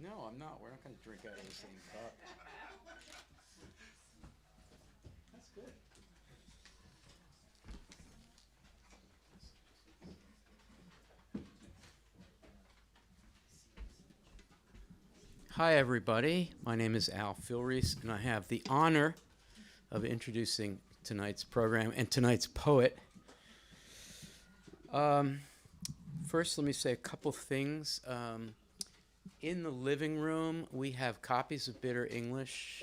No, I'm not. We're not going to drink out of the same cup. That's good. Hi, everybody. My name is Al Filreis, and I have the honor of introducing tonight's program and tonight's poet. First, let me say a couple things. In the living room, we have copies of Bitter English.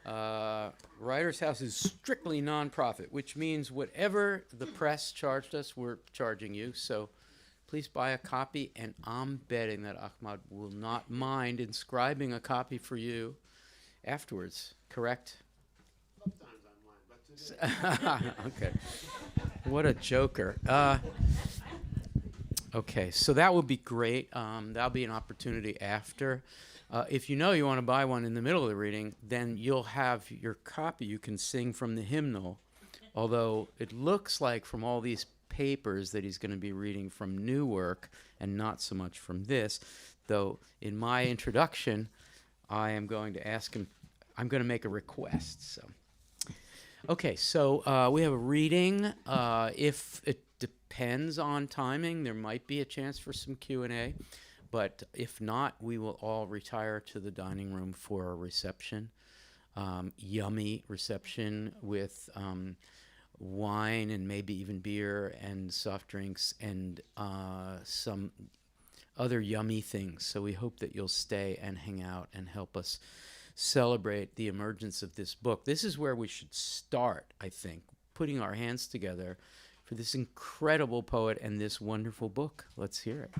Writer's House is strictly nonprofit, which means whatever the press charged us, we're charging you. So please buy a copy, and I'm betting that Ahmad will not mind inscribing a copy for you afterwards, correct? Sometimes I mind, but today. Okay. What a joker. Okay, so that would be great. That'll be an opportunity after. If you know you want to buy one in the middle of the reading, then you'll have your copy. You can sing from the hymnal, although it looks like from all these papers that he's going to be reading from new work and not so much from this, though in my introduction, I am going to ask him, I'm going to make a request. Okay, so we have a reading. If it depends on timing, there might be a chance for some Q&A, but if not, we will all retire to the dining room for a reception, yummy reception with wine and maybe even beer and soft drinks and some other yummy things. So we hope that you'll stay and hang out and help us celebrate the emergence of this book. This is where we should start, I think, putting our hands together for this incredible poet and this wonderful book. Let's hear it.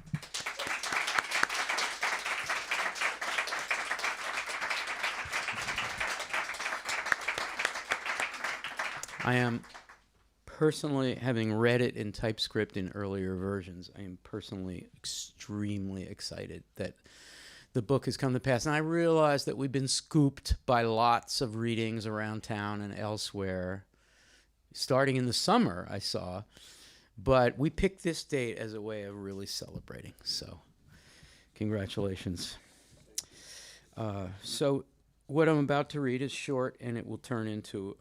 I am personally, having read it in TypeScript in earlier versions, I am personally extremely excited that the book has come to pass. And I realize that we've been scooped by lots of readings around town and elsewhere, starting in the summer, I saw. But we picked this date as a way of really celebrating. So congratulations. So what I'm about to read is short, and it will turn into,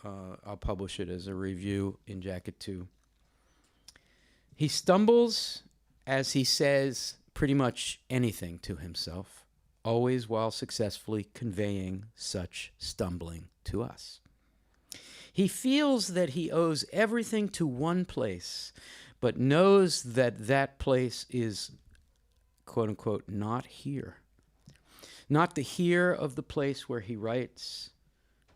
I'll publish it as a review in Jacket 2. He stumbles as he says pretty much anything to himself, always while successfully conveying such stumbling to us. He feels that he owes everything to one place, but knows that that place is, quote unquote, not here. Not the here of the place where he writes,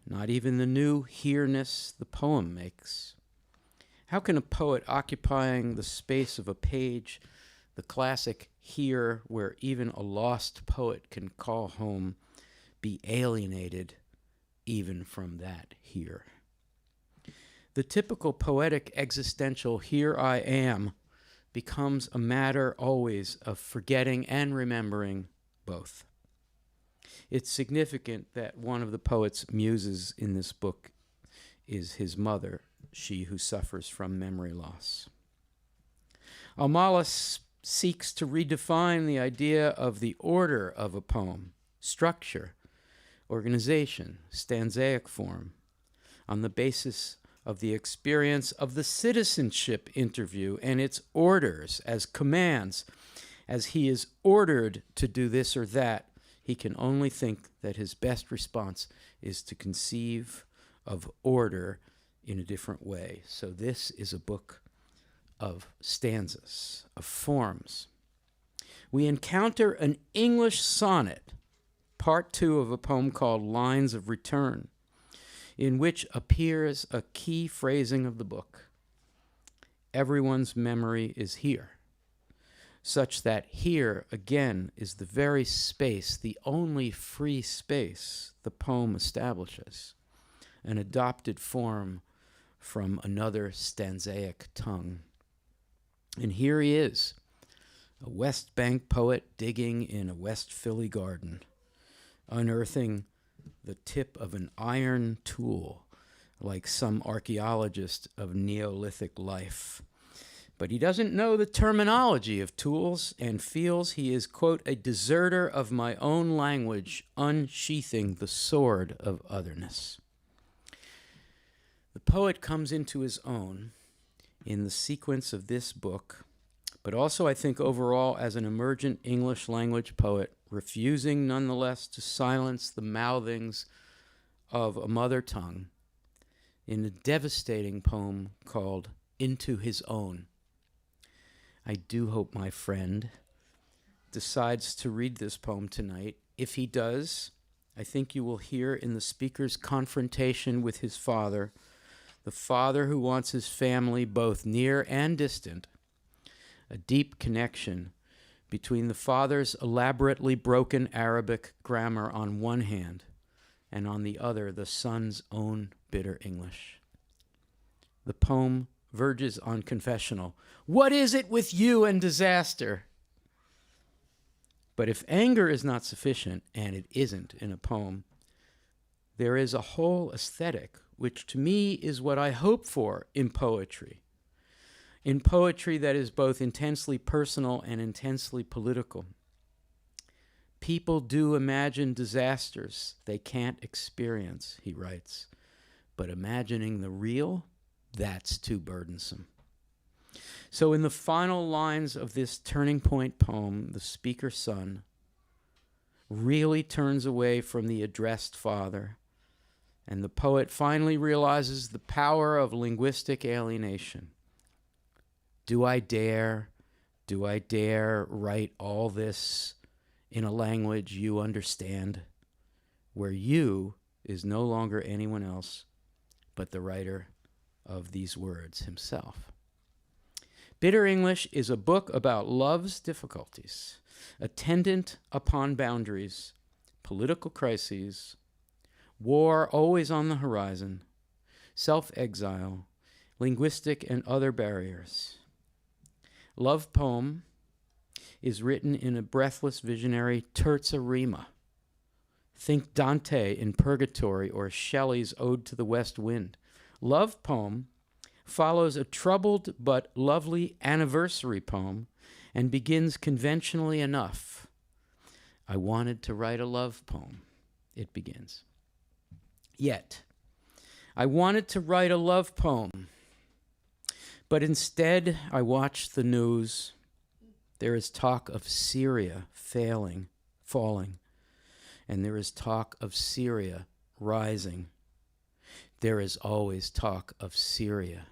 not even the new here-ness the poem makes. How can a poet occupying the space of a page, the classic here where even a lost poet can call home, be alienated even from that here? The typical poetic existential here I am becomes a matter always of forgetting and remembering both. It's significant that one of the poet's muses in this book is his mother, she who suffers from memory loss. Almallah seeks to redefine the idea of the order of a poem, structure, organization, stanzaic form, on the basis of the experience of the citizenship interview and its orders as commands. As he is ordered to do this or that, he can only think that his best response is to conceive of order in a different way. So this is a book of stanzas, of forms. We encounter an English sonnet, part 2 of a poem called Lines of Return, in which appears a key phrasing of the book. Everyone's memory is here, such that here, again, is the very space, the only free space the poem establishes, an adopted form from another stanzaic tongue. And here he is, a West Bank poet digging in a West Philly garden, unearthing the tip of an iron tool, like some archaeologist of Neolithic life, But he doesn't know the terminology of tools and feels he is, quote, a deserter of my own language, unsheathing the sword of otherness. The poet comes into his own in the sequence of this book, but also I think overall as an emergent English language poet, refusing nonetheless to silence the mouthings of a mother tongue in a devastating poem called Into His Own. I do hope my friend decides to read this poem tonight. If he does, I think you will hear in the speaker's confrontation with his father, the father who wants his family both near and distant, a deep connection between the father's elaborately broken Arabic grammar on one hand and on the other the son's own bitter English. The poem verges on confessional. What is it with you and disaster? But if anger is not sufficient, and it isn't in a poem, there is a whole aesthetic, which to me is what I hope for in poetry. In poetry that is both intensely personal and intensely political. People do imagine disasters they can't experience, he writes, but imagining the real, that's too burdensome. So in the final lines of this turning point poem, the speaker's son really turns away from the addressed father, and the poet finally realizes the power of linguistic alienation. Do I dare write all this in a language you understand, where you is no longer anyone else but the writer of these words himself? Bitter English is a book about love's difficulties, attendant upon boundaries, political crises, war always on the horizon, self-exile, linguistic and other barriers. Love poem is written in a breathless visionary terza rima. Think Dante in Purgatory or Shelley's Ode to the West Wind. Love poem follows a troubled but lovely anniversary poem and begins conventionally enough. I wanted to write a love poem, it begins. Yet, I wanted to write a love poem, but instead I watched the news. There is talk of Syria falling, and there is talk of Syria rising. There is always talk of Syria.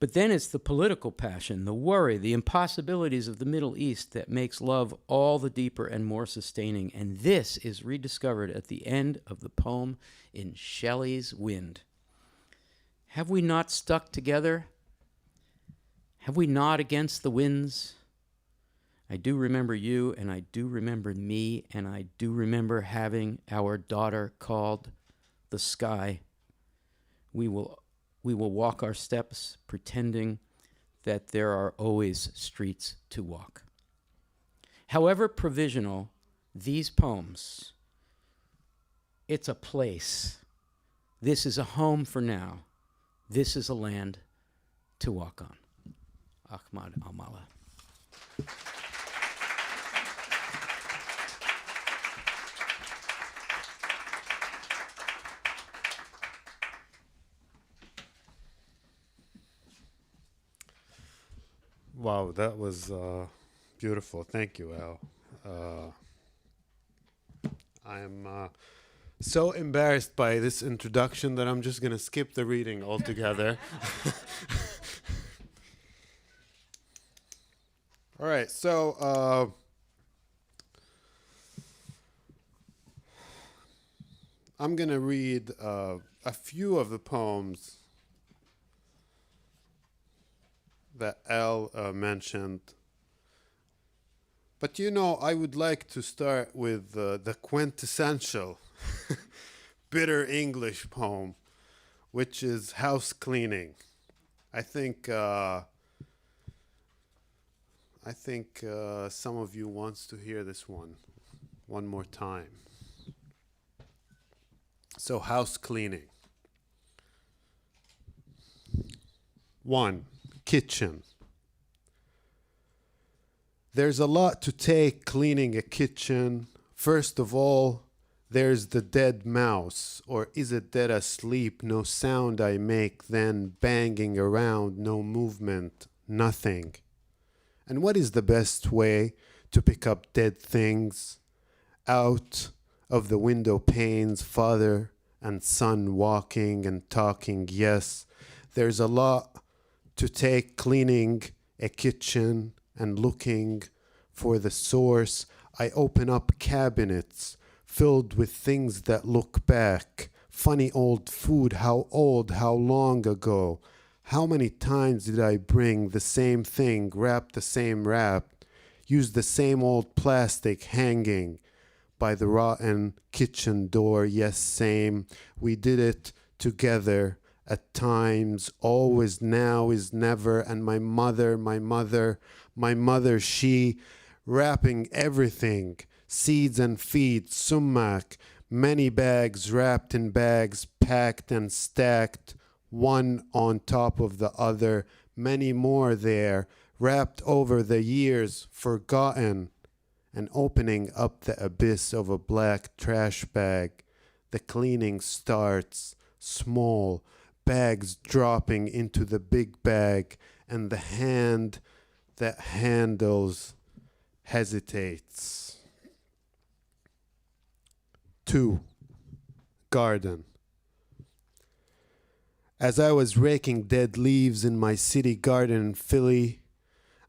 But then it's the political passion, the worry, the impossibilities of the Middle East that makes love all the deeper and more sustaining. And this is rediscovered at the end of the poem in Shelley's Wind. Have we not stuck together? Have we not against the winds? I do remember you, and I do remember me, and I do remember having our daughter called the sky. We will walk our steps pretending that there are always streets to walk. However provisional these poems, it's a place. This is a home for now. This is a land to walk on. Ahmad Almallah. Wow, that was beautiful. Thank you, Al. I'm so embarrassed by this introduction that I'm just going to skip the reading altogether. All right, so I'm going to read a few of the poems that Al mentioned. But I would like to start with the quintessential bitter English poem, which is Housecleaning. I think some of you wants to hear this one more time. So, Housecleaning. 1. kitchen. There's a lot to take cleaning a kitchen. First of all, there's the dead mouse, or is it dead asleep? No sound I make, then banging around, no movement, nothing. And what is the best way to pick up dead things? Out of the window panes, father and son walking and talking. Yes, there's a lot to take cleaning a kitchen and looking for the source. I open up cabinets filled with things that look back. Funny old food, how old, how long ago? How many times did I bring the same thing, wrap the same wrap, use the same old plastic hanging by the rotten kitchen door? Yes, same. We did it together at times, always, now is never. And my mother, she wrapping everything, seeds and feed, sumac, many bags wrapped in bags, packed and stacked, one on top of the other, many more there, wrapped over the years, forgotten, and opening up the abyss of a black trash bag. The cleaning starts small, bags dropping into the big bag, and the hand that handles hesitates. 2. Garden. As I was raking dead leaves in my city garden in Philly,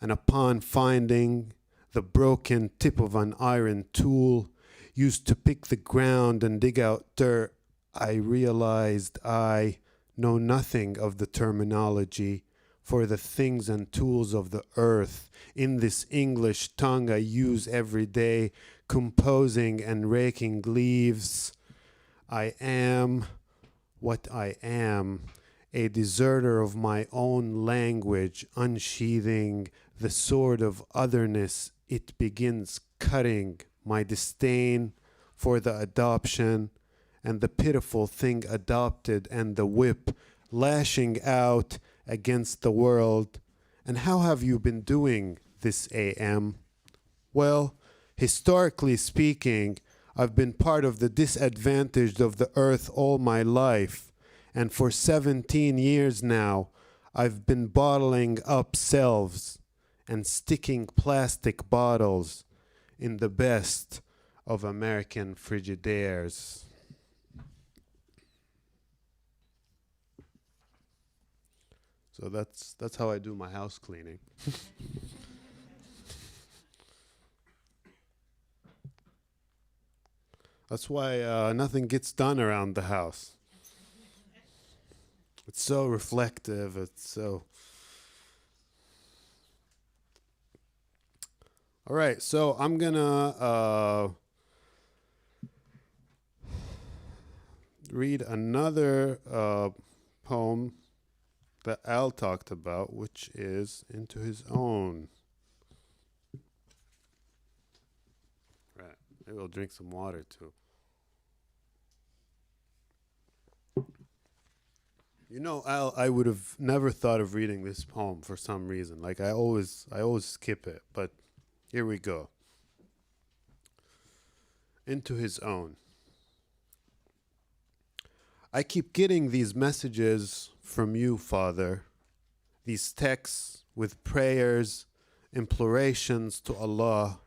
and upon finding the broken tip of an iron tool used to pick the ground and dig out dirt, I realized I know nothing of the terminology for the things and tools of the earth. In this English tongue I use every day, composing and raking leaves. I am what I am, a deserter of my own language, unsheathing the sword of otherness. It begins cutting my disdain for the adoption and the pitiful thing adopted, and the whip lashing out against the world. And how have you been doing this AM? Well, historically speaking, I've been part of the disadvantaged of the earth all my life, and for 17 years now, I've been bottling up selves and sticking plastic bottles in the best of American Frigidaires. So that's how I do my house cleaning. That's why nothing gets done around the house. It's so reflective. It's so... All right, so I'm gonna read another poem that Al talked about, which is Into His Own. Right, maybe we'll drink some water too. You know, Al, I would have never thought of reading this poem for some reason. Like I always skip it, but here we go. Into His Own. I keep getting these messages from you, Father, these texts with prayers, implorations to Allah,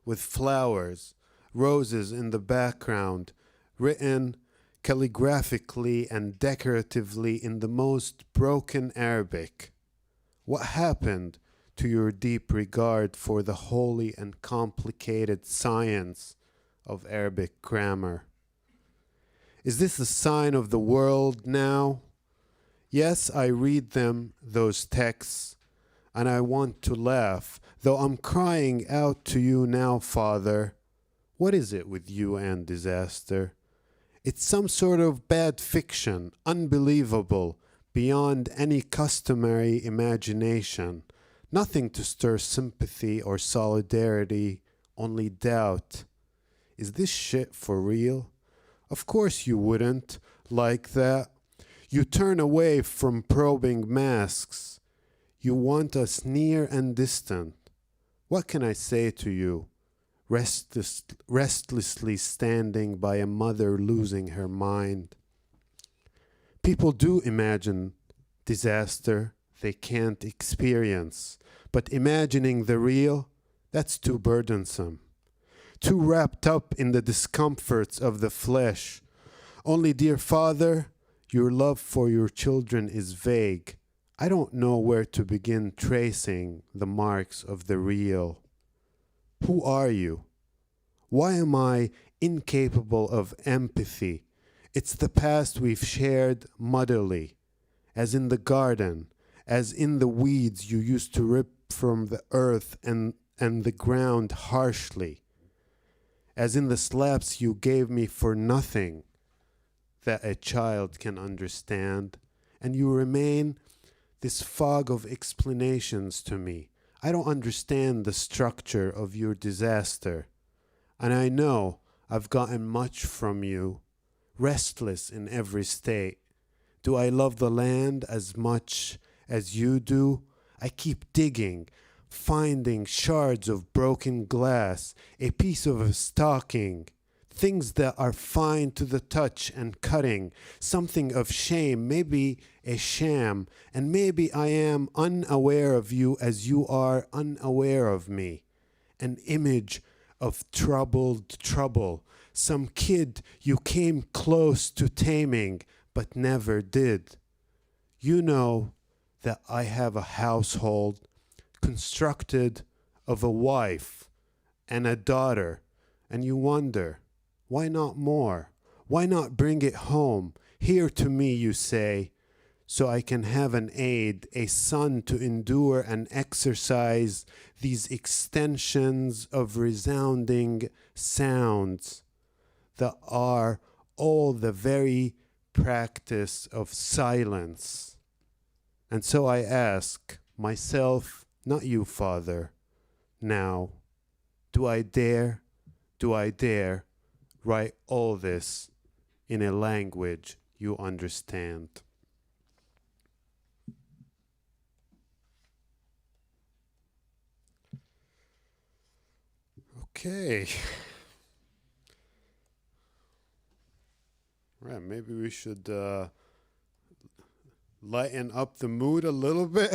with flowers, roses in the background, written calligraphically and decoratively in the most broken Arabic. What happened to your deep regard for the holy and complicated science of Arabic grammar? Is this the sign of the world now? Yes, I read them, those texts, and I want to laugh, though I'm crying out to you now, Father. What is it with you and disaster? It's some sort of bad fiction, unbelievable, beyond any customary imagination. Nothing to stir sympathy or solidarity, only doubt. Is this shit for real? Of course you wouldn't like that. You turn away from probing masks. You want us near and distant. What can I say to you? Restlessly standing by a mother losing her mind. People do imagine disaster they can't experience, but imagining the real, that's too burdensome. Too wrapped up in the discomforts of the flesh. Only, dear Father, your love for your children is vague. I don't know where to begin tracing the marks of the real. Who are you? Why am I incapable of empathy? It's the past we've shared muddily, as in the garden, as in the weeds you used to rip from the earth and the ground harshly, as in the slaps you gave me for nothing that a child can understand, and you remain this fog of explanations to me. I don't understand the structure of your disaster, and I know I've gotten much from you, restless in every state. Do I love the land as much as you do? I keep digging, finding shards of broken glass, a piece of a stocking, things that are fine to the touch and cutting, something of shame, maybe a sham, and maybe I am unaware of you as you are unaware of me. An image of troubled trouble, some kid you came close to taming but never did. You know that I have a household constructed of a wife and a daughter, and you wonder, why not more? Why not bring it home, here to me, you say, so I can have an aid, a son to endure and exercise these extensions of resounding sounds that are all the very practice of silence. And so I ask myself, not you, Father, now, do I dare write all this in a language you understand? Okay. Right, maybe we should lighten up the mood a little bit.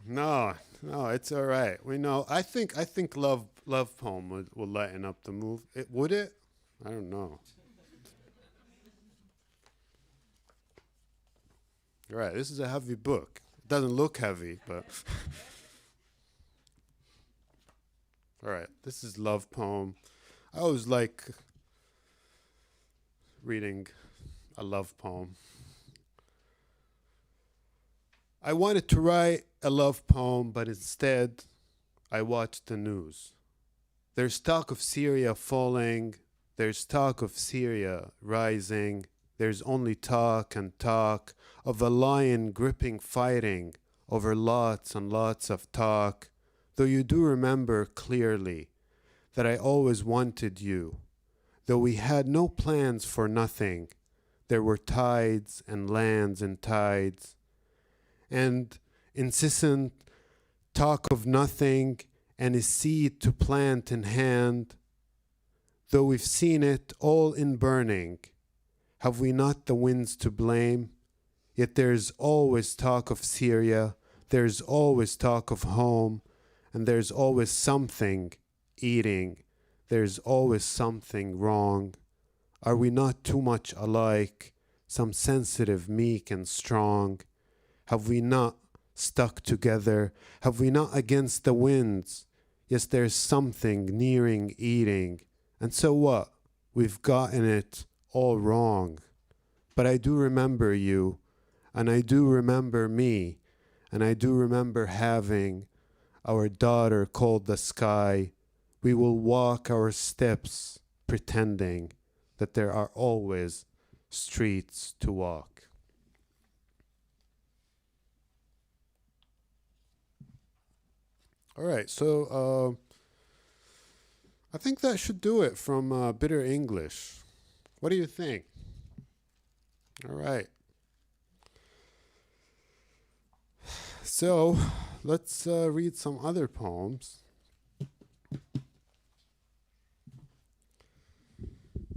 No, it's all right. We know. I think love poem will lighten up the mood. Would it? I don't know. You're right. This is a heavy book. It doesn't look heavy, but all right. This is love poem. I always like reading a love poem. I wanted to write a love poem, but instead I watched the news. There's talk of Syria falling. There's talk of Syria rising. There's only talk and talk of a lion gripping fighting over lots and lots of talk. Though you do remember clearly that I always wanted you. Though we had no plans for nothing, there were tides and lands and tides. And incessant talk of nothing and a seed to plant in hand. Though we've seen it all in burning, have we not the winds to blame? Yet there's always talk of Syria, there's always talk of home, and there's always something eating, there's always something wrong. Are we not too much alike, some sensitive, meek and strong? Have we not stuck together? Have we not against the winds? Yes, there's something nearing eating. And so what? We've gotten it all wrong. But I do remember you, and I do remember me, and I do remember having our daughter called the sky. We will walk our steps pretending that there are always streets to walk. All right, so I think that should do it from Bitter English. What do you think? All right. So let's read some other poems.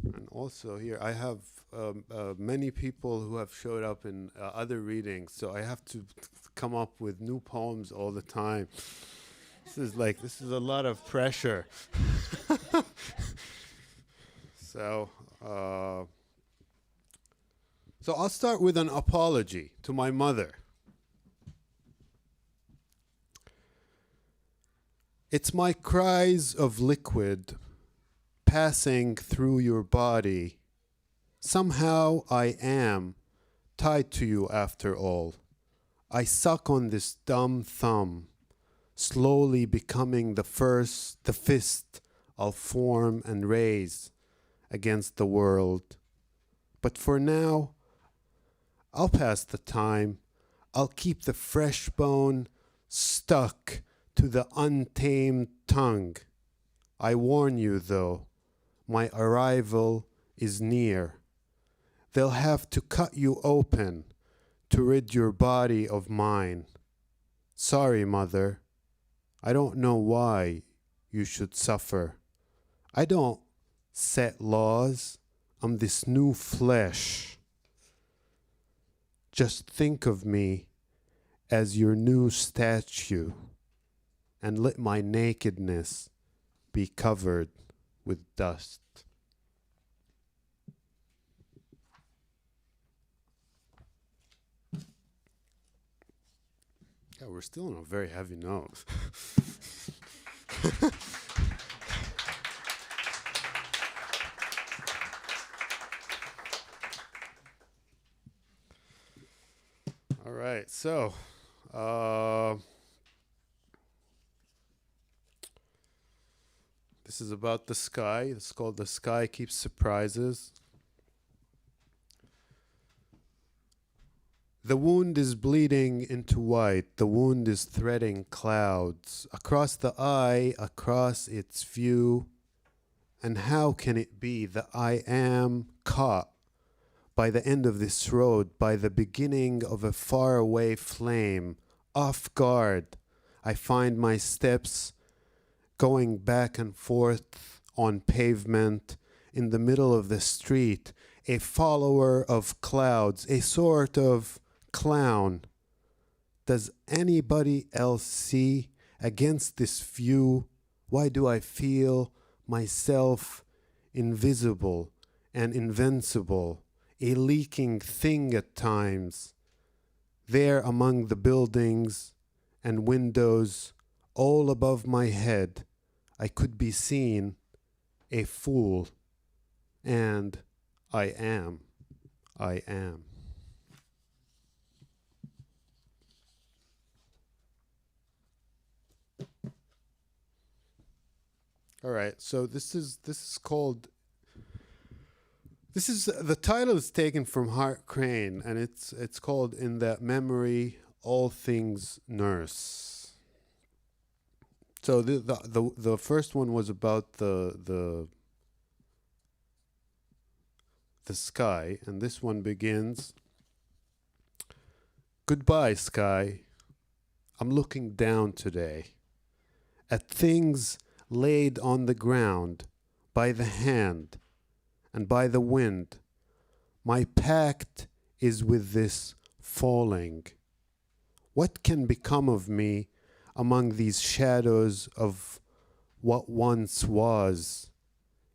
And also here I have many people who have showed up in other readings, so I have to come up with new poems all the time. This is a lot of pressure. So I'll start with an apology to my mother. It's my cries of liquid passing through your body. Somehow I am tied to you after all. I suck on this dumb thumb, slowly becoming the fist I'll form and raise against the world. But for now, I'll pass the time. I'll keep the fresh bone stuck to the untamed tongue. I warn you though, my arrival is near. They'll have to cut you open to rid your body of mine. Sorry, mother. I don't know why you should suffer. I don't set laws. I'm this new flesh. Just think of me as your new statue, and let my nakedness be covered with dust. Yeah, we're still on a very heavy note. All right, so this is about the sky. It's called The Sky Keeps Surprises. The wound is bleeding into white. The wound is threading clouds across the eye, across its view. And how can it be that I am caught by the end of this road, by the beginning of a faraway flame, off guard? I find my steps going back and forth on pavement in the middle of the street, a follower of clouds, a sort of clown. Does anybody else see against this view? Why do I feel myself invisible and invincible, a leaking thing at times? There among the buildings and windows, all above my head, I could be seen, a fool, and I am. All right, so the title is taken from Hart Crane, and it's called In That Memory All Things Nurse. So the first one was about the sky, and this one begins, goodbye, sky. I'm looking down today at things laid on the ground by the hand and by the wind. My pact is with this falling. What can become of me among these shadows of what once was?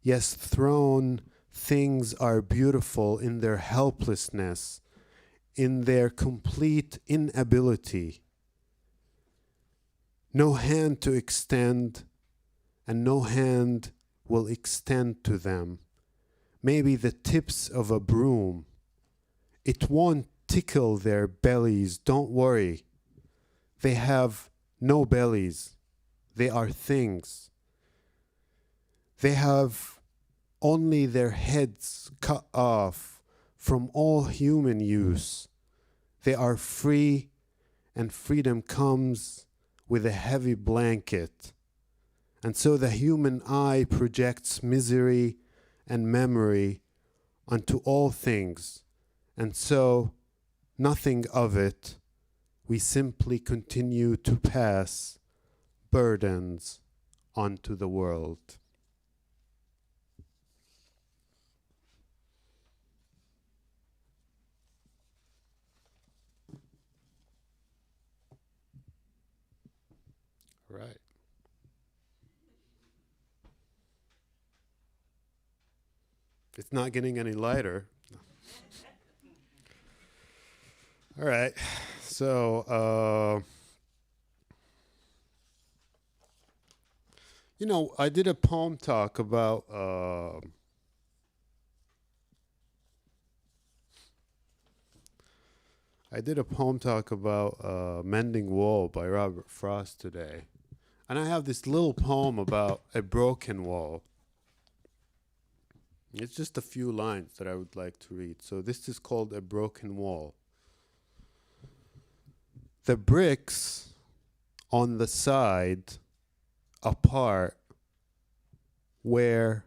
Yes, thrown things are beautiful in their helplessness, in their complete inability. No hand to extend, and no hand will extend to them. Maybe the tips of a broom. It won't tickle their bellies, don't worry. They have no bellies. They are things. They have only their heads cut off from all human use. They are free, and freedom comes with a heavy blanket. And so the human eye projects misery and memory unto all things, and so nothing of it we simply continue to pass burdens onto the world. Right. It's not getting any lighter. All right. So, I did a poem talk about Mending Wall by Robert Frost today. And I have this little poem about a broken wall. It's just a few lines that I would like to read. So this is called A Broken Wall. The bricks on the side apart where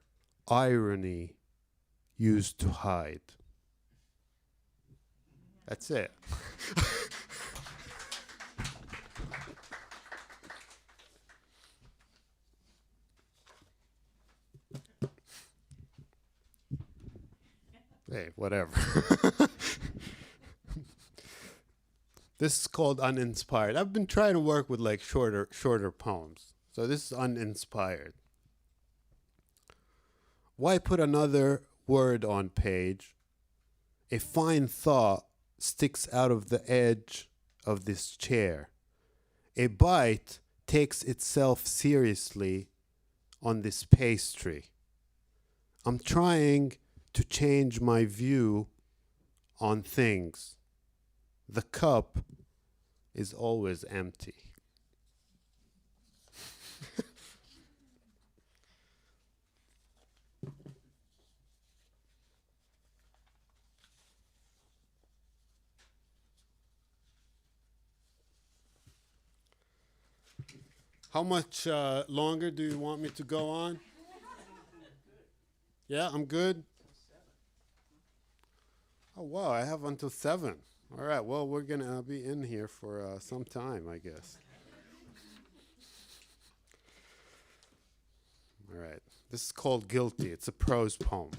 irony used to hide. That's it. Hey, whatever. This is called Uninspired. I've been trying to work with like shorter poems. So this is Uninspired. Why put another word on page? A fine thought sticks out of the edge of this chair. A bite takes itself seriously on this pastry. I'm trying to change my view on things. The cup is always empty. How much longer do you want me to go on? Yeah, I'm good. Oh, wow, I have until 7. All right, well, we're going to be in here for some time, I guess. All right, this is called Guilty. It's a prose poem.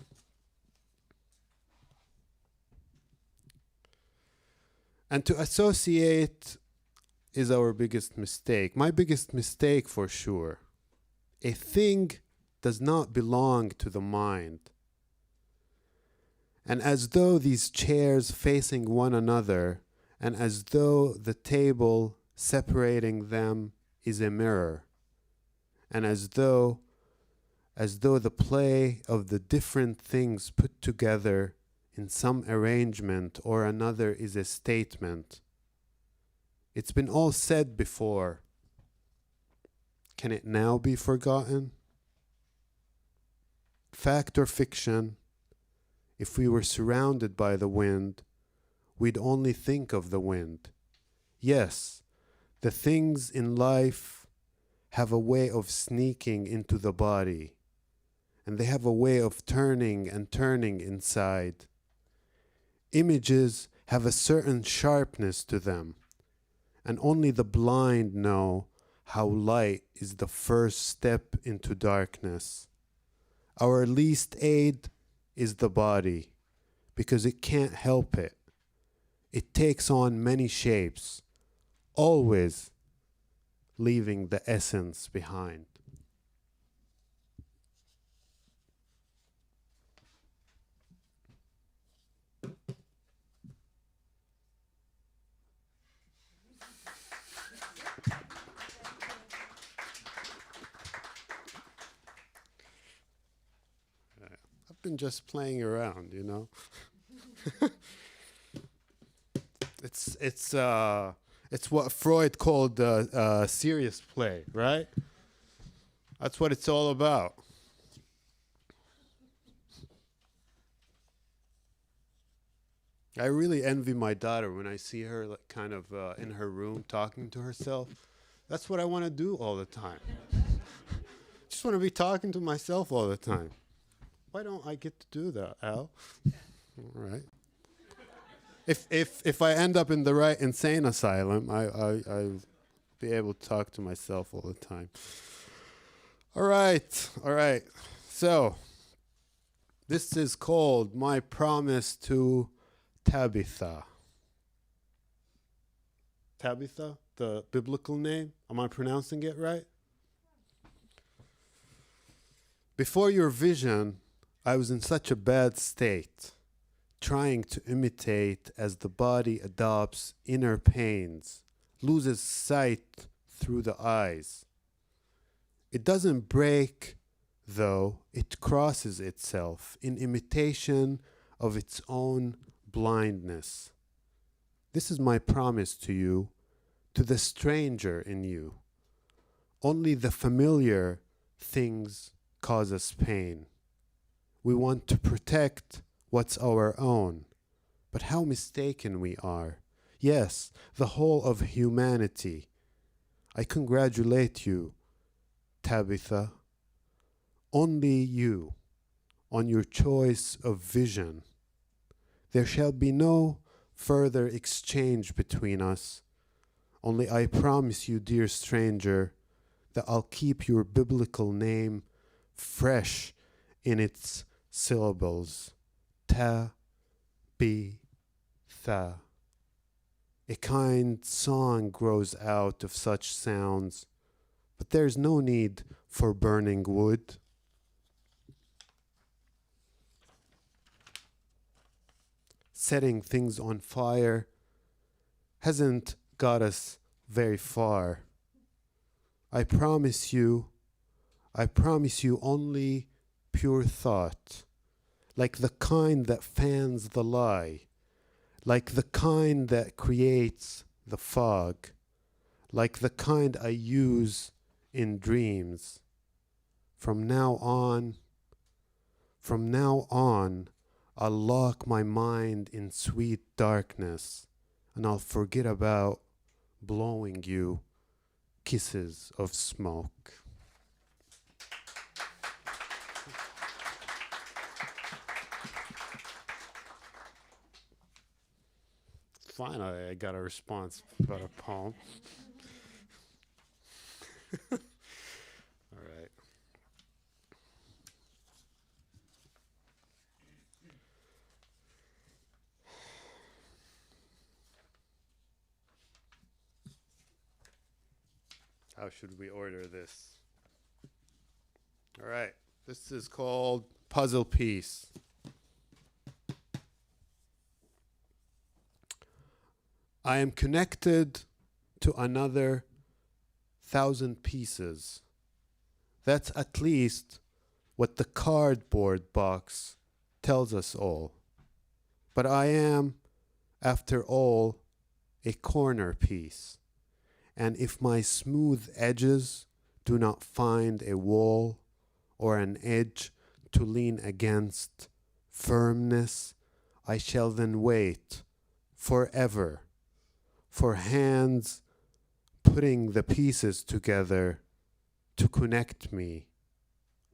And to associate is our biggest mistake. My biggest mistake, for sure. A thing does not belong to the mind. And as though these chairs facing one another, and as though the table separating them is a mirror, and as though the play of the different things put together in some arrangement or another is a statement. It's been all said before. Can it now be forgotten? Fact or fiction, if we were surrounded by the wind, we'd only think of the wind. Yes, the things in life have a way of sneaking into the body, and they have a way of turning and turning inside. Images have a certain sharpness to them, and only the blind know how light is the first step into darkness. Our least aid is the body, because it can't help it. It takes on many shapes, always leaving the essence behind. I've been just playing around, you know. It's what Freud called serious play, right? That's what it's all about. I really envy my daughter when I see her like kind of in her room talking to herself. That's what I want to do all the time. Just want to be talking to myself all the time. Why don't I get to do that, Al? All right. If I end up in the right insane asylum, I'll be able to talk to myself all the time. All right. So this is called My Promise to Tabitha. Tabitha, the biblical name. Am I pronouncing it right? Before your vision, I was in such a bad state, trying to imitate as the body adopts inner pains, loses sight through the eyes. It doesn't break, though, it crosses itself in imitation of its own blindness. This is my promise to you, to the stranger in you. Only the familiar things cause us pain. We want to protect what's our own, but how mistaken we are. Yes, the whole of humanity. I congratulate you, Tabitha, only you, on your choice of vision. There shall be no further exchange between us. Only I promise you, dear stranger, that I'll keep your biblical name fresh in its syllables. Tabitha. A kind song grows out of such sounds, but there's no need for burning wood. Setting things on fire hasn't got us very far. I promise you only pure thought, like the kind that fans the lie, like the kind that creates the fog, like the kind I use in dreams. From now on, I'll lock my mind in sweet darkness, and I'll forget about blowing you kisses of smoke. Finally, I got a response about a poem. All right. How should we order this? All right. This is called Puzzle Piece. I am connected to another 1,000 pieces. That's at least what the cardboard box tells us all. But I am, after all, a corner piece. And if my smooth edges do not find a wall or an edge to lean against firmness, I shall then wait forever for hands putting the pieces together to connect me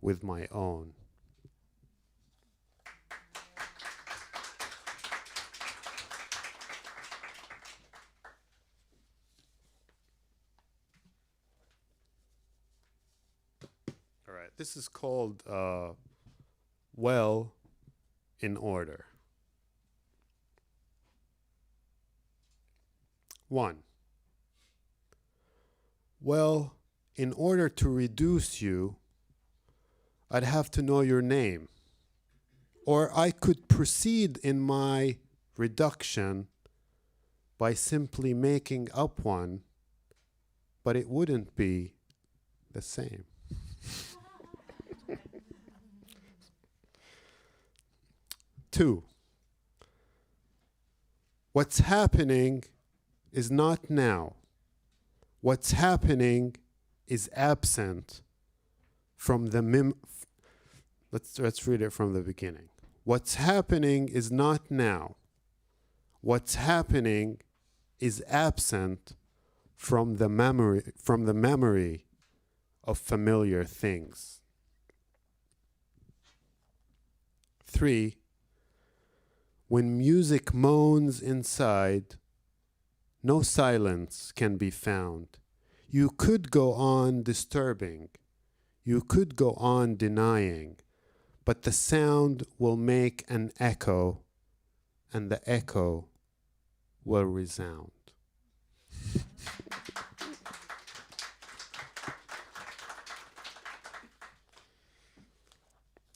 with my own. All right, this is called Well in Order. 1. Well, in order to reduce you, I'd have to know your name. Or I could proceed in my reduction by simply making up one, but it wouldn't be the same. 2. What's happening is not now. What's happening is absent from the let's read it from the beginning. What's happening is not now. What's happening is absent from the memory of familiar things. 3. When music moans inside, no silence can be found. You could go on disturbing. You could go on denying. But the sound will make an echo, and the echo will resound.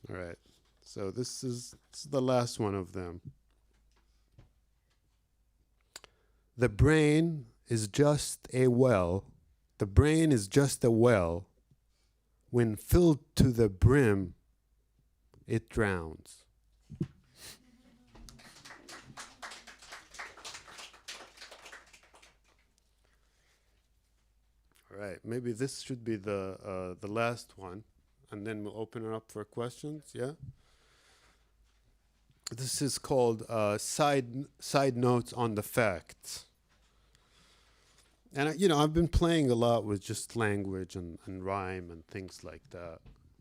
All right, so this is the last one of them. The brain is just a well. The brain is just a well. When filled to the brim, it drowns. All right, maybe this should be the last one, and then we'll open it up for questions. Yeah. This is called side notes on the facts. And I've been playing a lot with just language and rhyme and things like that.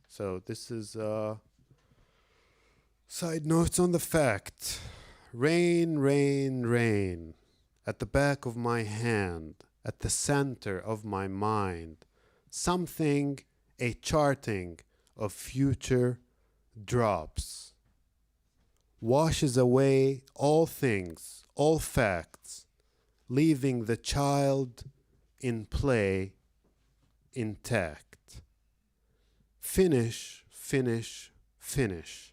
So this is side notes on the fact. Rain, rain, rain. At the back of my hand, at the center of my mind. Something, a charting of future drops. Washes away all things, all facts, leaving the child in play intact. Finish, finish, finish.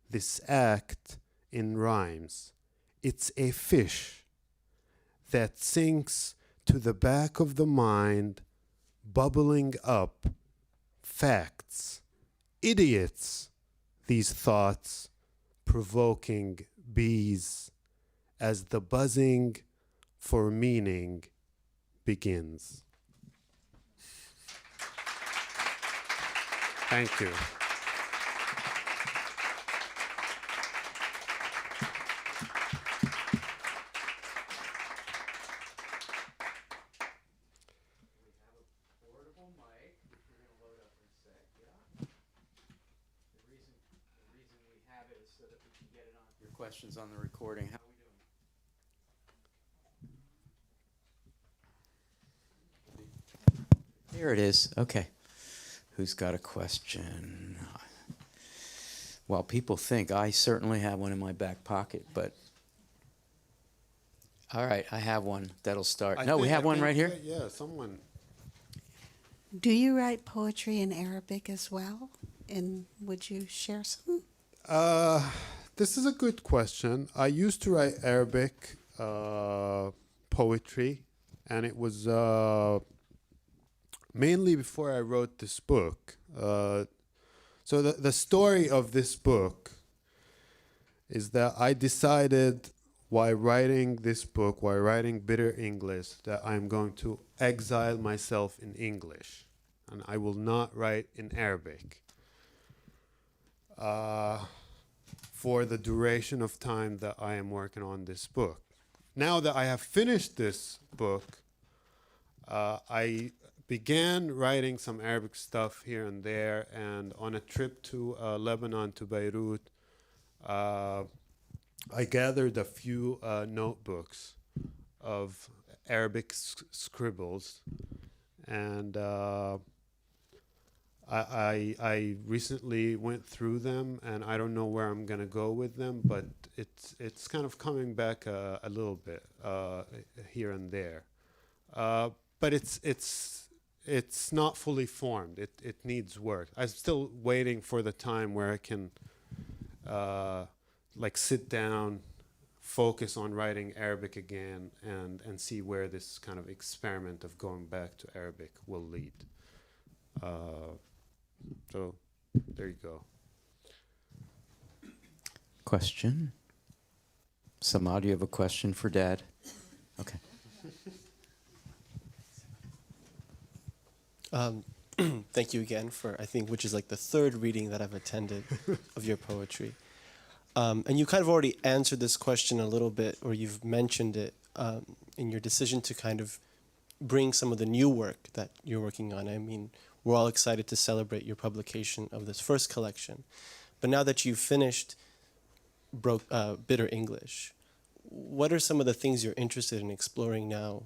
This act in rhymes. It's a fish that sinks to the back of the mind, bubbling up facts. Idiots, these thoughts, provoking bees as the buzzing for meaning begins. Thank you. Questions on the recording. How are we doing? Here it is. Okay. Who's got a question? Well, people think I certainly have one in my back pocket, but all right, I have one that'll start. We have one right here. Yeah, someone. Do you write poetry in Arabic as well? And would you share some? This is a good question. I used to write Arabic poetry, and it was mainly before I wrote this book. So the story of this book is that I decided while writing this book, while writing Bitter English, that I'm going to exile myself in English, and I will not write in Arabic. For the duration of time that I am working on this book. Now that I have finished this book, I began writing some Arabic stuff here and there, and on a trip to Lebanon, to Beirut, I gathered a few notebooks of Arabic scribbles, and I recently went through them, and I don't know where I'm gonna go with them, but it's kind of coming back a little bit here and there, but it's not fully formed. It needs work. I'm still waiting for the time where I can sit down, focus on writing Arabic again, and see where this kind of experiment of going back to Arabic will lead. So there you go. Question? Samad, do you have a question for Dad? Okay. Thank you again for, I think, which is like the third reading that I've attended of your poetry. And you kind of already answered this question a little bit, or you've mentioned it in your decision to kind of bring some of the new work that you're working on. I mean, we're all excited to celebrate your publication of this first collection. But now that you've finished bitter English. What are some of the things you're interested in exploring now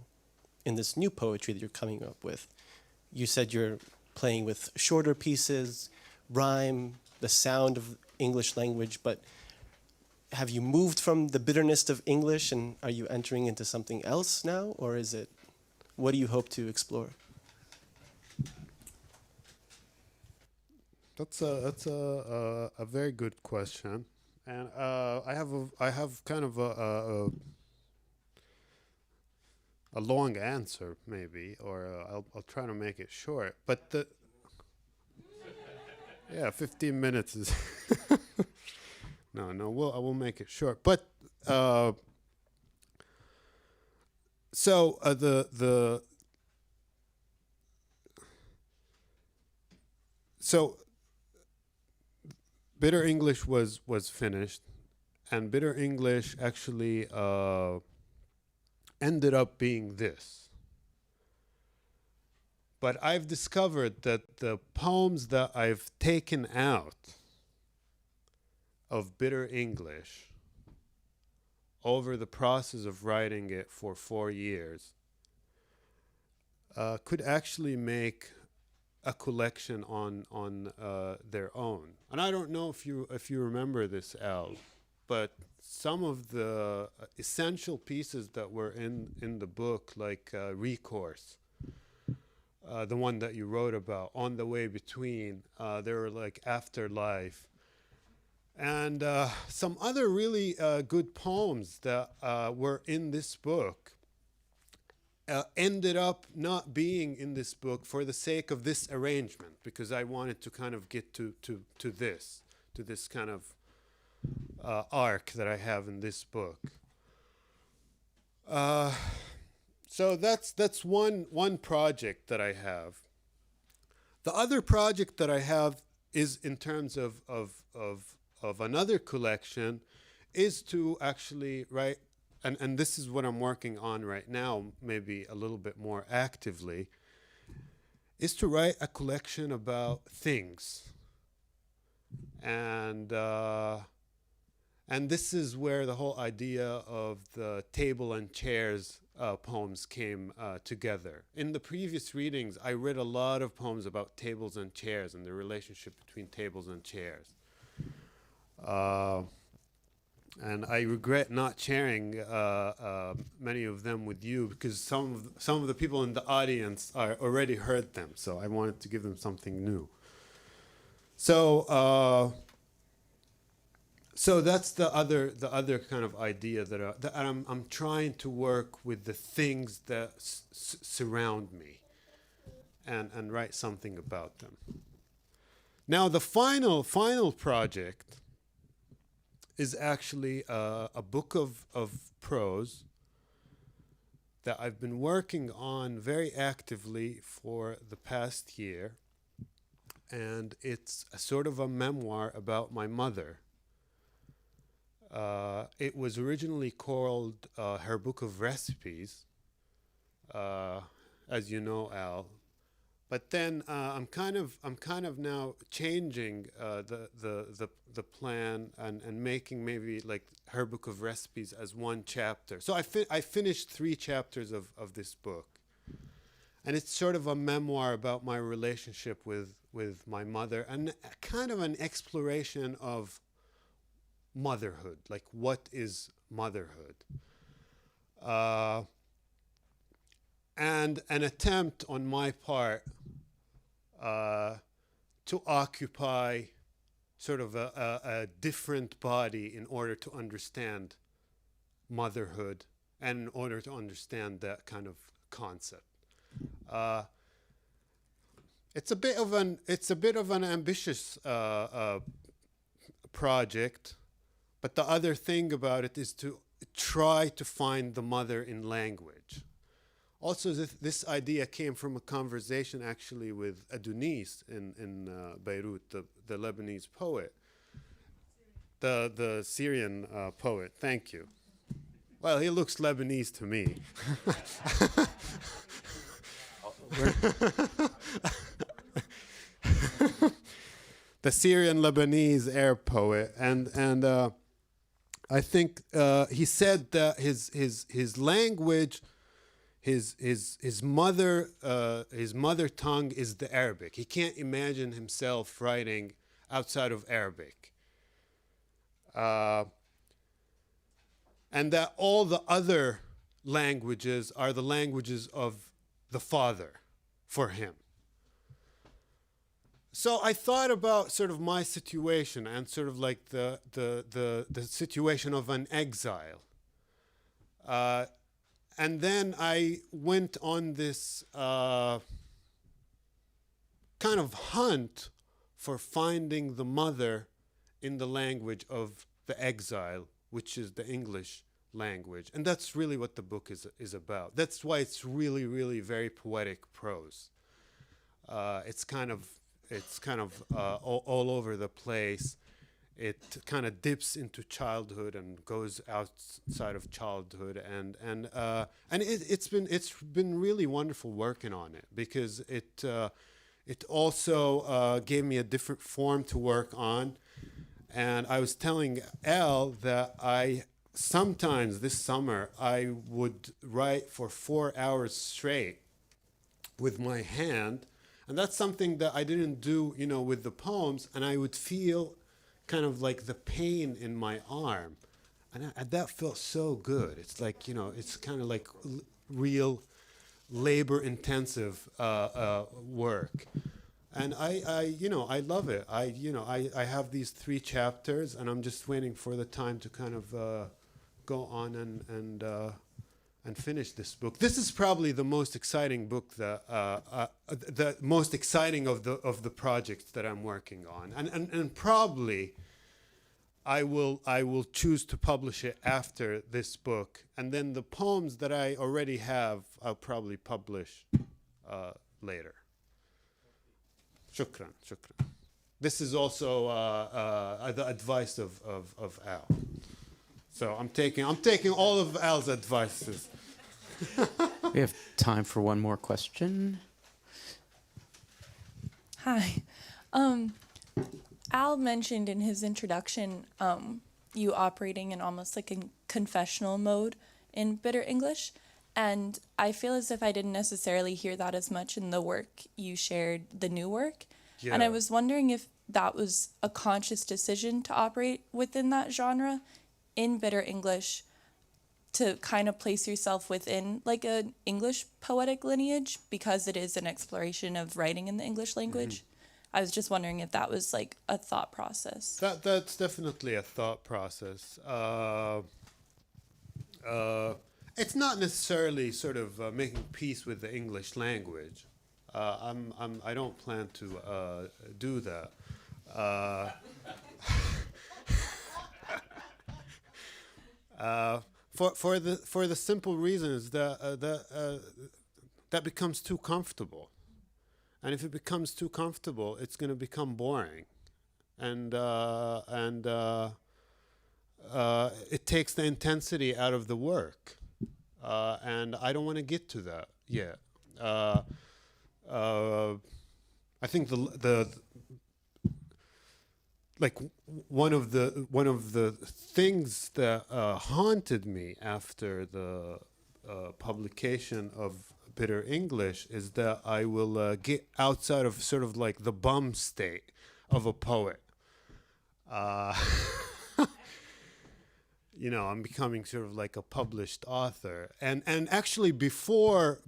in this new poetry that you're coming up with? You said you're playing with shorter pieces, rhyme, the sound of English language, but have you moved from the bitterness of English and are you entering into something else now? Or is it, what do you hope to explore? That's a very good question, and I have kind of a long answer maybe, or I'll try to make it short. But the 15 minutes is no. I will make it short. But so so Bitter English was finished, and Bitter English actually ended up being this. But I've discovered that the poems that I've taken out of Bitter English over the process of writing it for 4 years could actually make a collection on their own. And I don't know if you remember this, Al, but some of the essential pieces that were in the book, like Recourse, the one that you wrote about, On the Way Between, there were like Afterlife, and some other really good poems that were in this book ended up not being in this book for the sake of this arrangement, because I wanted to kind of get to this kind of arc that I have in this book. So that's one project that I have. The other project that I have is in terms of another collection, is to actually write, and this is what I'm working on right now, maybe a little bit more actively, is to write a collection about things. And this is where the whole idea of the table and chairs poems came together. In the previous readings, I read a lot of poems about tables and chairs and the relationship between tables and chairs. And I regret not sharing many of them with you, because some of the people in the audience are already heard them. So I wanted to give them something new. So that's the other kind of idea that I'm trying to work with the things that surround me, and write something about them. Now the final project is actually a book of prose that I've been working on very actively for the past year, and it's a sort of a memoir about my mother. It was originally called Her Book of Recipes, as you know, Al. But then I'm kind of now changing the plan and making maybe like Her Book of Recipes as one chapter. So I finished 3 chapters of this book, and it's sort of a memoir about my relationship with my mother, and kind of an exploration of motherhood, like what is motherhood, and an attempt on my part to occupy sort of a different body in order to understand motherhood, and in order to understand that kind of concept. It's a bit of an ambitious project, but the other thing about it is to try to find the mother in language. Also, this idea came from a conversation actually with Adonis in Beirut, the Lebanese poet, the Syrian poet. Thank you. Well, he looks Lebanese to me. The Syrian Lebanese air poet, and I think he said that his language, his mother tongue is the Arabic. He can't imagine himself writing outside of Arabic, and that all the other languages are the languages of the Father for him. So I thought about sort of my situation and sort of like the situation of an exile. And then I went on this kind of hunt for finding the mother in the language of the exile, which is the English language. And that's really what the book is about. That's why it's really, really very poetic prose. It's kind of all over the place. It kind of dips into childhood and goes outside of childhood, and it's been really wonderful working on it, because it also gave me a different form to work on. And I was telling Al that I sometimes this summer I would write for 4 hours straight with my hand. And that's something that I didn't do, with the poems. And I would feel kind of like the pain in my arm. And that felt so good. It's like, it's kind of like real labor-intensive work. And I love it. I have these 3 chapters, and I'm just waiting for the time to kind of go on and finish this book. This is probably the most exciting book, the most exciting of the projects that I'm working on, and probably I will choose to publish it after this book, and then the poems that I already have I'll probably publish later. Shukran. This is also the advice of Al. So I'm taking all of Al's advices. We have time for one more question. Hi. Al mentioned in his introduction you operating in almost like a confessional mode in Bitter English. And I feel as if I didn't necessarily hear that as much in the work you shared, the new work. Yeah. And I was wondering if that was a conscious decision to operate within that genre in Bitter English, to kind of place yourself within like an English poetic lineage, because it is an exploration of writing in the English language. Mm-hmm. I was just wondering if that was like a thought process. That's definitely a thought process. It's not necessarily sort of making peace with the English language. I don't plan to do that. For the simple reasons that becomes too comfortable, and if it becomes too comfortable, it's going to become boring, and it takes the intensity out of the work, and I don't want to get to that yet. I think the like one of the things that haunted me after the publication of Bitter English is that I will get outside of sort of like the bum state of a poet. I'm becoming sort of like a published author, and actually before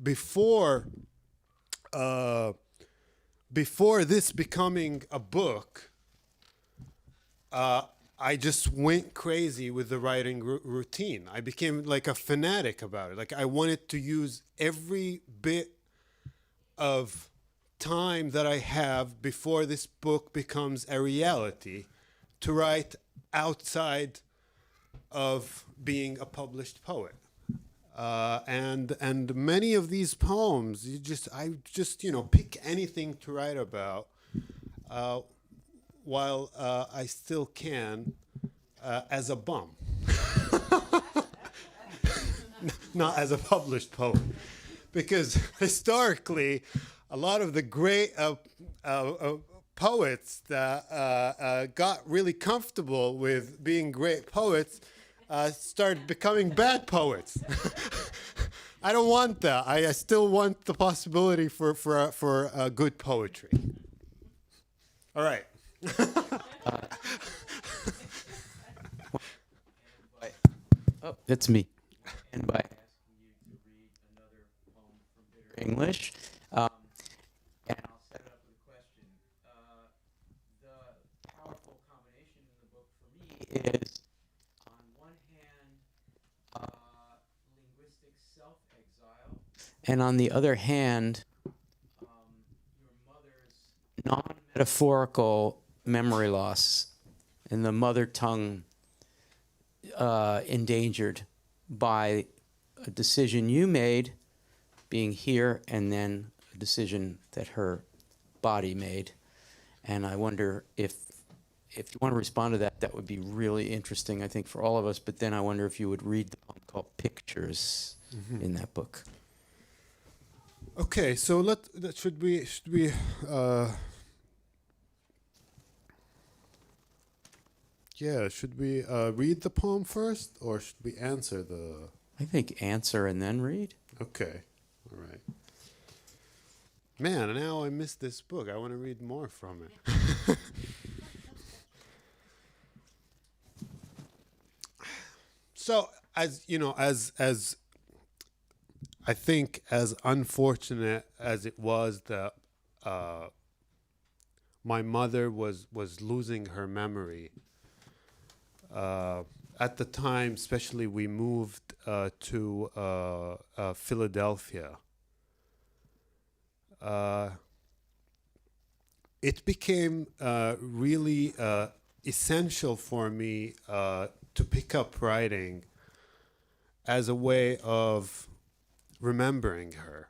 this becoming a book, I just went crazy with the writing routine. I became like a fanatic about it. Like I wanted to use every bit of time that I have before this book becomes a reality to write outside of being a published poet. And many of these poems, I just pick anything to write about, while I still can, as a bum, not as a published poet, because historically, a lot of the great poets that got really comfortable with being great poets start becoming bad poets. I don't want that. I still want the possibility for good poetry. All right. Oh, that's me. And by asking you to read another poem from Bitter English, and I'll set it up with a question. The powerful combination in the book for me is, on one hand, linguistic self-exile, and on the other hand, your mother's non-metaphorical memory loss and the mother tongue endangered by a decision you made being here and then a decision that her body made. And I wonder if you want to respond to that, that would be really interesting, I think, for all of us. But then I wonder if you would read the poem called Pictures in that book. Okay, so should we should we read the poem first, or should we answer the? I think answer and then read. Okay, all right. Man, now I missed this book. I want to read more from it. So, as you know, as I think, as unfortunate as it was that my mother was losing her memory. At the time, especially, we moved to Philadelphia. It became really essential for me to pick up writing as a way of remembering her,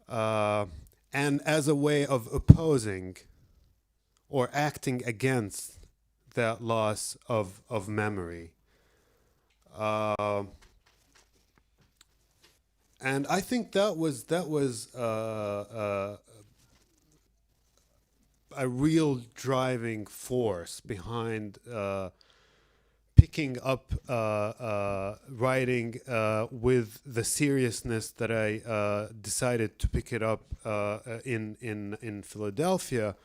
and as a way of opposing or acting against that loss of memory. And I think that was a real driving force behind picking up writing with the seriousness that I decided to pick it up in Philadelphia.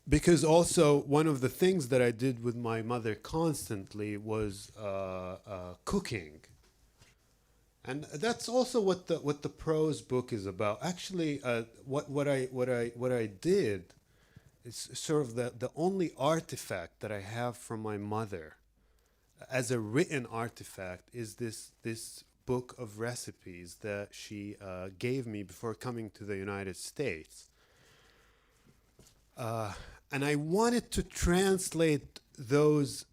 Because also one of the things that I did with my mother constantly was cooking. And that's also what the prose book is about. Actually, what I did is sort of the only artifact that I have from my mother, as a written artifact, is this book of recipes that she gave me before coming to the United States. And I wanted to translate those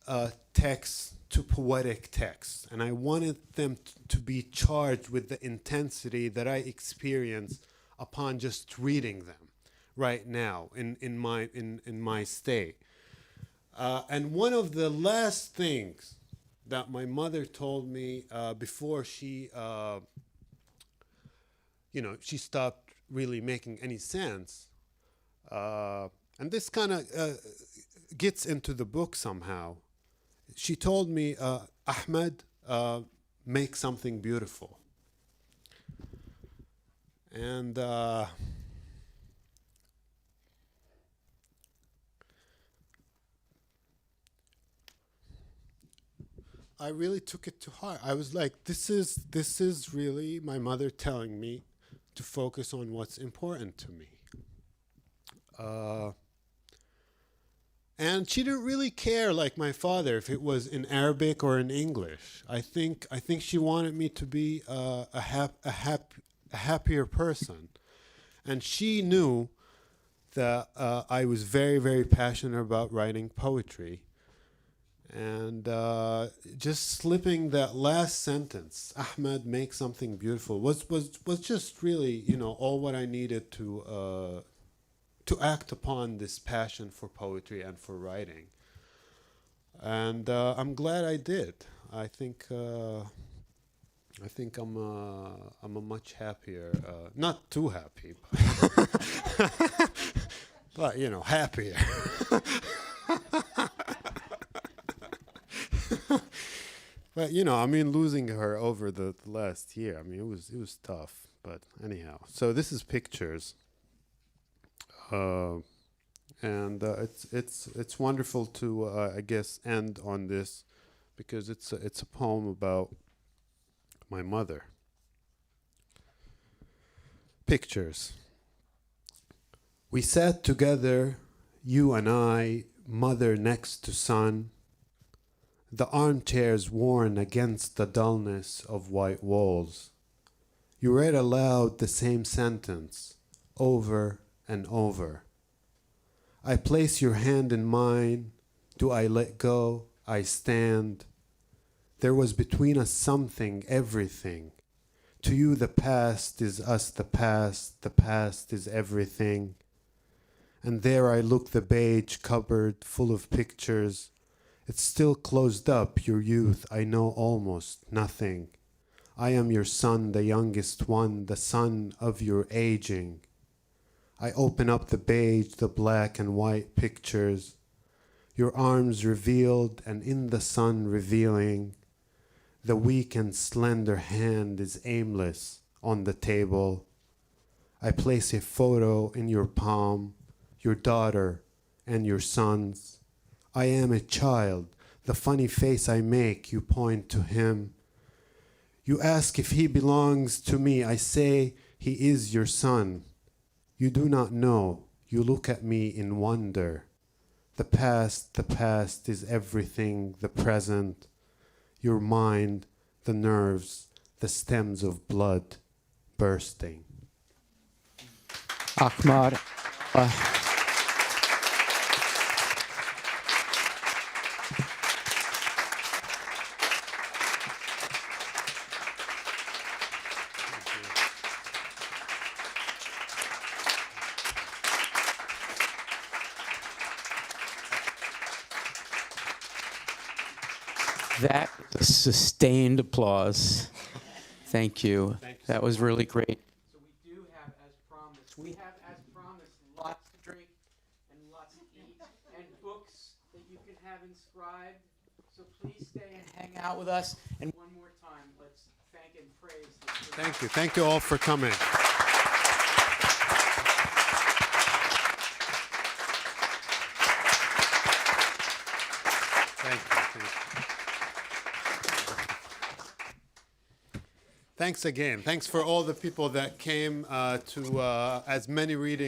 texts to poetic texts, and I wanted them to be charged with the intensity that I experience upon just reading them right now in my state. And one of the last things that my mother told me before she stopped really making any sense, and this kind of gets into the book somehow. She told me, Ahmad, make something beautiful. And I really took it to heart. I was like, this is really my mother telling me to focus on what's important to me. And she didn't really care, like my father, if it was in Arabic or in English. I think she wanted me to be a happier person. And she knew that I was very, very passionate about writing poetry. And just slipping that last sentence, Ahmed, make something beautiful, was just really, all what I needed to act upon this passion for poetry and for writing. And I'm glad I did. I think I'm a much happier, not too happy, but happier. But you know, I mean, losing her over the last year, I mean, it was tough. But anyhow, so this is pictures, and it's wonderful to I guess end on this because it's a poem about my mother. Pictures. We sat together, you and I, mother next to son, the armchairs worn against the dullness of white walls. You read aloud the same sentence, over and over. I place your hand in mine. Do I let go? I stand. There was between us something, everything. To you the past is us, the past is everything. And there I look the beige cupboard full of pictures. It's still closed up, your youth, I know almost nothing. I am your son, the youngest one, the son of your aging. I open up the beige, the black and white pictures. Your arms revealed and in the sun revealing. The weak and slender hand is aimless on the table. I place a photo in your palm, your daughter and your sons. I am a child. The funny face I make, you point to him. You ask if he belongs to me. I say he is your son. You do not know. You look at me in wonder. The past is everything, the present. Your mind, the nerves, the stems of blood bursting. Ahmad, that is a sustained applause. Thank you. That was really great. So we do have, as promised, lots to drink and lots to eat and books that you can have inscribed. So please stay and hang out with us. And one more time, let's thank and praise. Thank you. Thank you all for coming. Thank you. Thanks again. Thanks for all the people that came to as many readings.